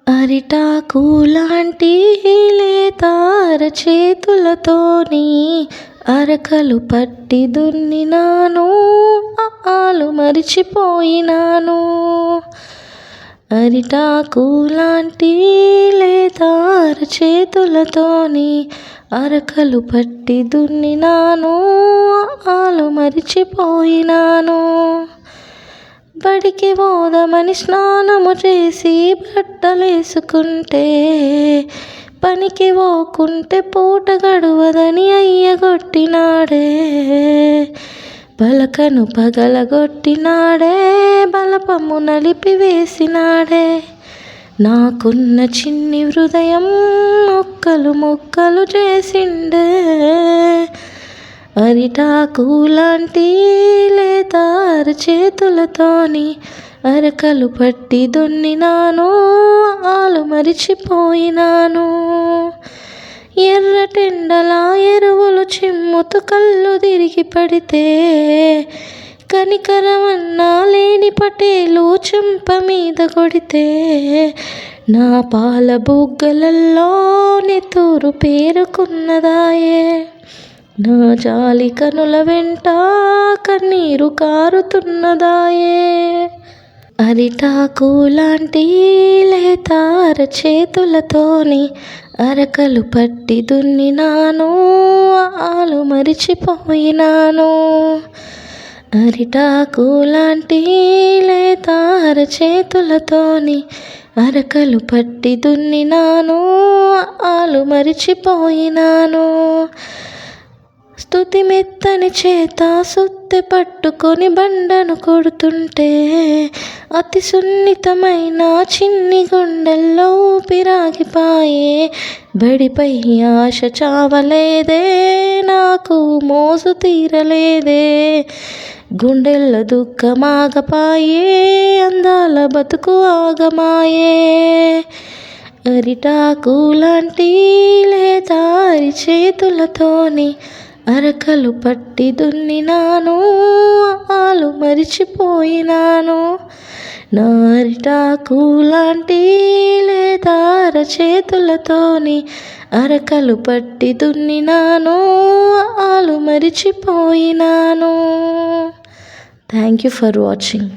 అరిటాకు లాంటి లేత అరచేతులతోని అరకలు పట్టి దున్నినాను, ఆలు మరిచిపోయినాను. అరిటాకు లాంటి లేత అరచేతులతోని అరకలు పట్టి దున్నినాను, ఆలు మరిచిపోయినాను. బడికి పోదామని స్నానము చేసి బట్టలేసుకుంటే, పనికి పోకుంటే పూట గడువదని అయ్యగొట్టినాడే. పలకను పగలగొట్టినాడే, బలపము నలిపివేసినాడే. నాకున్న చిన్ని హృదయం మొక్కలు మొక్కలు చేసిండే. అరిటాకు లాంటి లేత అరచేతులతోని అరకలు పట్టి దున్నినాను, ఆలు మరిచిపోయినాను. ఎర్రటెండలా ఎరువులు చిమ్ముతూ కళ్ళు తిరిగి పడితే, కనికరమన్నా లేని పటేలు చెంప మీద కొడితే, నా పాల బుగ్గలల్లో నెత్తూరు పేరుకున్నదాయే. నా జాలి కనుల వెంట కన్నీరు కారుతున్నదాయే. అరిటాకు లాంటి లేత అరచేతులతోని అరకలు పట్టి దున్నినాను, ఆలు మరిచిపోయినాను. అరిటాకు లాంటి లేత అరచేతులతోని అరకలు పట్టి దున్నినాను, ఆలు మరిచిపోయినాను. స్తుతి మెత్తని చేత సుత్తె పట్టుకొని బండను కొడుతుంటే, అతి సున్నితమైన చిన్ని గుండెల్లో ఊపిరాగిపాయే. బడిపై ఆశ చావలేదే, నాకు మోసు తీరలేదే. గుండెల్లో దుఃఖమాగపాయే, అందాల బతుకు ఆగమాయే. అరిటాకు లాంటి లేత అరచేతులతోని అరకలు పట్టి దున్నినాను, ఆలు మరిచిపోయినాను. నా అరిటాకు లాంటి లేత అరచేతులతోని అరకలు పట్టి దున్నినాను, ఆలు మరిచిపోయినాను. Thank you for watching.